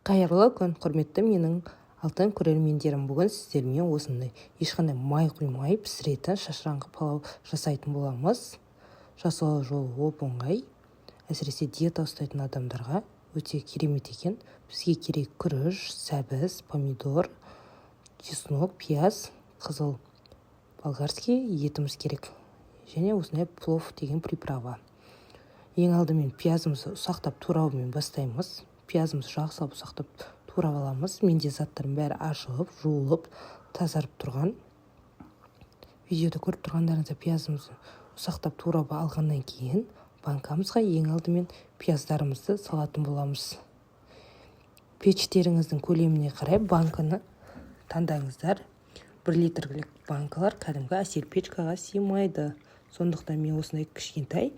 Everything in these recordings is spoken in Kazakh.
Қайырлы күн, құрметті менің алтын көрермендерім. Бүгін сіздермен осындай ешқандай май құймай пісіретін шашыраңқы палау жасайтын боламыз. Жасау жолы оп-оңай. Әсіресе диета ұстайтын адамдарға өте керемет екен. Бізге керек күріш, сәбіз, помидор, чеснок, пияз, қызыл болгарский етіміз керек. Және осындай плов деген приправа. Ең алдымен пиязымызды ұсақтап тураумен бастаймыз. Пиязымызды жақсылап ұсақтап турап аламыз. Менде заттардың бәрі ашылып, жуылып, тазарып тұрған. Видеода көріп тұрғандарыңызда пиязымызды ұсақтап турап алғаннан кейін банкамызға ең алдымен пияздарымызды салатын боламыз. Пештеріңіздің көлеміне қарай банканы таңдаңыздар. 1 литрлік банкалар кәдімгі әсел печкаға сыймайды. Сондықтан мен осындай кішкентай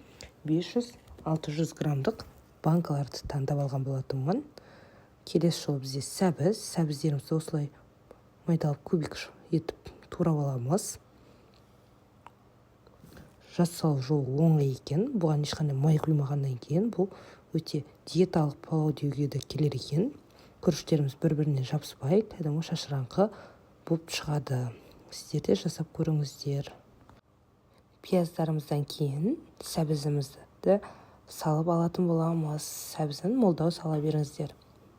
500-600 граммдық банкаларды таңдап алған болатынмын. Келесі жолы бізде сәбіздерімізді осылай майдалап кубик етіп турап аламыз. Жасау жолы оңай екен. Бұған ешқандай май құймағаннан кейін бұл өте диеталық палау деуге де келер екен. Күріштеріміз бір-біріне жабыспай, кәдімгі шашыраңқы болып шығады. Сіздер де жасап көріңіздер. Пияздарымыздан кейін сәбізімізді салып алатын боламыз. Сәбізін молдау сала беріңіздер.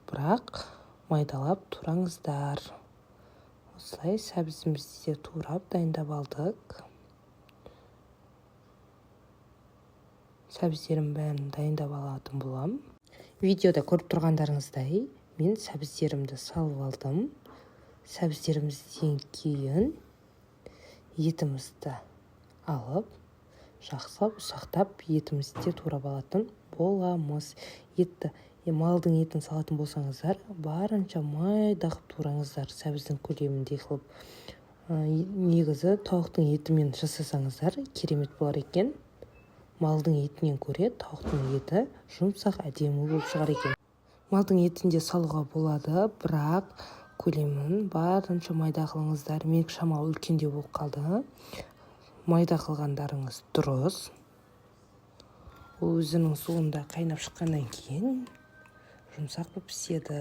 Бірақ майдалап тураңыздар. Осылай сәбізімізді турап дайындап алдық. Сәбіздерім бәрін дайындап алатын болам. Видеода көріп тұрғандарыңыздай мен сәбіздерімді салып алдым. Сәбіздерімізден кейін етімізді алып, жақсылап ұсақтап етімізді турап алатын боламыз. Малдың етін салатын болсаңыздар, барынша майда қылып тураңыздар, сәбіздің көлеміндей қылып. Негізі тауықтың етімен жасасаңыздар керемет болар екен. Малдың етінен көре тауықтың еті жұмсақ, әдемі болып шығар екен. Малдың етінде салуға болады, бірақ көлемін барынша майда қылыңыздар. Мен шамалы үлкендеу болып қалды. Майда қылғандарыңыз дұрыс. Ол өзінің суында қайнап шыққаннан кейін жұмсақ болып піседі.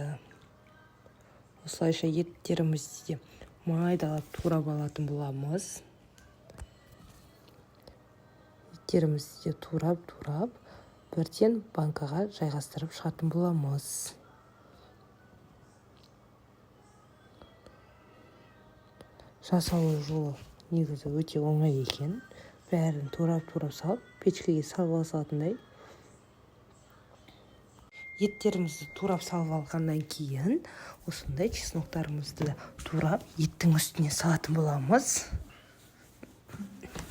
Осылайша еттерімізді майдалап турап алатын боламыз. Еттерімізді турап, бірден банкаға жайғастырып шығатын боламыз. Жасалу жолы негізі өте оңай екен. Бәрін турап салып, печкеге салып алатындай. Еттерімізді турап салып алғаннан кейін осындай чесноктарымызды турап еттің үстіне салатын боламыз.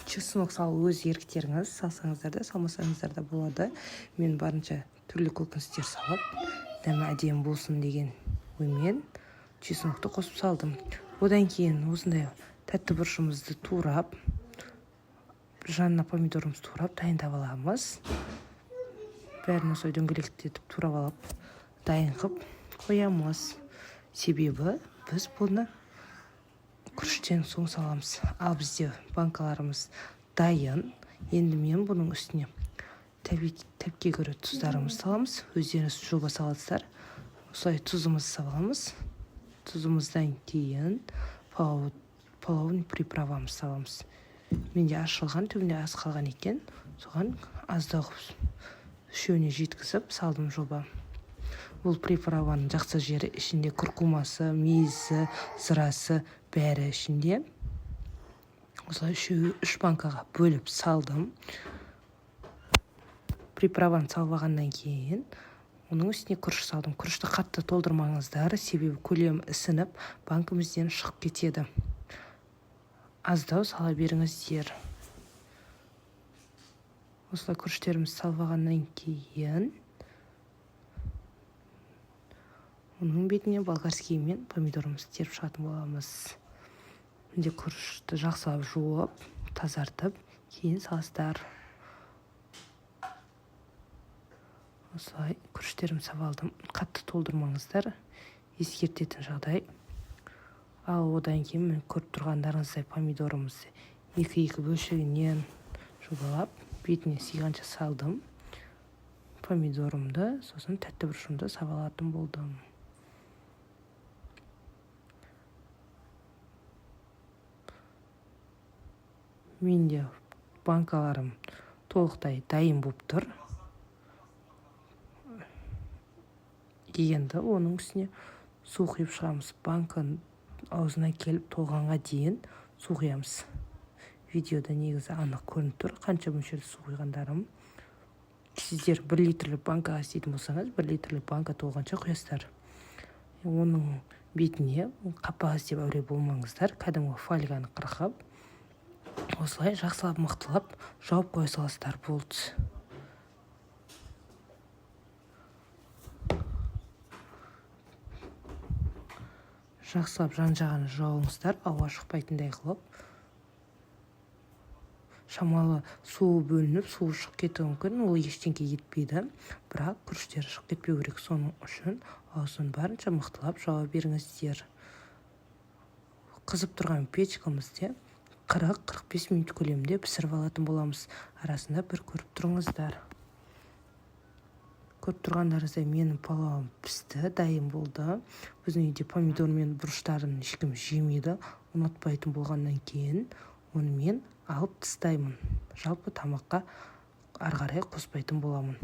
Чеснок салу өз еріктеріңіз, салсаңыздар да, салмасаңыздар да болады. Мен барынша түрлі көкөністер салып, дәмі әдемі болсын деген оймен чеснокты қосып салдым. Одан кейін осындай тәтті бұрышымызды турап, жанына помидорымызды турап дайындап аламыз. Бәрін осылай дөңгелектетіп турап алып, дайын қылып қоямыз. Себебі біз бұны күріштен соң саламыз. Ал бізде банкаларымыз дайын. Енді мен бұның үстіне тәпке көре тұздарымызды саламыз. Өздеріңіз жоба саласыздар. Осылай тұзымызды саламыз. Тұзымыздан кейін палауын приправамыз саламыз. Менде ашылған, түбінде аз қалған екен. Соған аздау үшеуіне жеткізіп салдым жоба. Бұл приправаның жақсы жері ішінде күркумасы, мейізі, зырасы бәрі ішінде. Осылай 3 банкаға бөліп салдым. Приправаны салғаннан кейін оның үстіне күріш салдым. Күрішті қатты толтырмаңыздар, себебі көлем ісініп, банкымызден шығып кетеді. Аздау сала беріңіздер. Осылай күріштеріміз салғаннан кейін оның бетіне болгарский мен помидорымызды теріп шығатын боламыз. Менде күрішті жақсылап жуып, тазартып, кейін саласыздар. Осылай күріштерімді салып алдым. Қатты толтырмаңыздар, ескертетін жағдай. Ал одан кейін мен көріп тұрғандарыңыздай помидорымызды 2-2 бөлшегінен жобалап, бетіне сыйғанша салдым. Помидорымды, сосын тәтті бұрышымды салып алатын болдым. менде банкаларым толықтай дайын болып тұр. Енді оның үстіне су құйып шығамыз. Банканың аузына келіп толғанға дейін су құямыз. Видеода негізі анық көрініп тұр, қанша мөлшерде су құйғандарым. Сіздер 1 литрлік банкаға істейтін болсаңыз, 1 литрлік банка толғанша құясыздар. Оның бетіне қапақ іздеп әуре болмаңыздар. Кәдімгі фольганы қырқып, осылай жақсылап мықтылап жауып қоя саласыздар болды. Жақсылап жан-жағын жауыңыздар, ауа шықпайтындай қылып. Шамалы су бөлініп, су шығып кетуі мүмкін, ол ештеңке етпейді, бірақ күріштер шығып кетпеу керек. Соның үшін аузын барынша мықтылап жауа беріңіздер. Қызып тұрған печкамызде 40-45 минут көлемінде пісіріп алатын боламыз. Арасында бір көріп тұрыңыздар. Көріп тұрғандарыңыздай менің палауым пісті, дайын болды. Біздің үйде помидор мен бұрыштарын ешкім жемейді. Ұнатпайтын болғаннан кейін оны мен алып тастаймын. Жалпы тамаққа ары қарай қоспайтын боламын.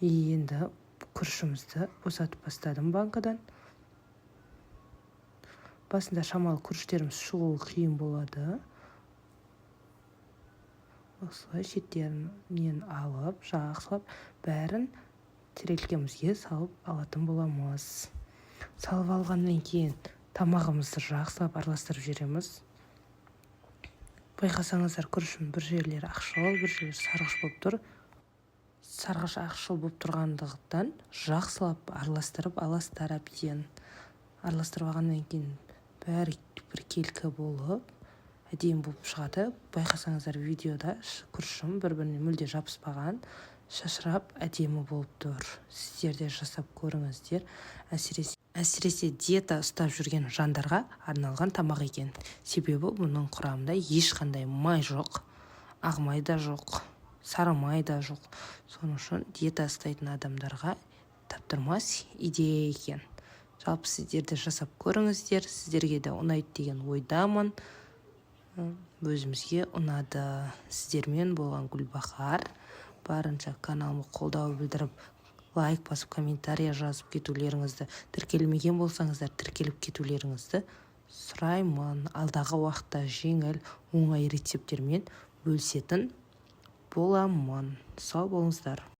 Енді күрішімізді босатып бастадым банкадан. Басында шамалы күріштеріміз шығуы қиын болады. Осылай шеттерінен алып, жақсылап бәрін тарелкамызға салып алатын боламыз. Салып алғаннан кейін тамағымызды жақсылап араластырып жібереміз. Байқасаңыздар, күрішім бір жерлері ақшыл, бір жерлері сарғыш болып тұр. Сарғыш ақшыл болып тұрғандықтан жақсылап араластырып аласыздар әбден. Араластырып алғаннан кейін бәрі бір келкі болып, әдемі болып шығады. Байқасаңыздар, видеода күрішім бір-біріне мүлде жабыспаған, шашырап әдемі болып тұр. Сіздер де жасап көріңіздер. Әсіресе диета ұстап жүрген жандарға арналған тамақ екен. Себебі бұның құрамында ешқандай май жоқ, ақ май да жоқ, сары май да жоқ. Соның үшін диета ұстайтын адамдарға таптырмас идея екен. Жалпы сіздер де жасап көріңіздер. Сіздерге де ұнайды деген ойдамын. Өзімізге ұнады. Сіздермен болған Гүлбахар. Барынша каналыма қолдау білдіріп, лайк басып, комментария жазып кетулеріңізді, тіркелмеген болсаңыздар, тіркеліп кетулеріңізді сұраймын. Алдағы уақытта жеңіл, оңай рецептермен бөлісетін боламын. Сау болыңыздар.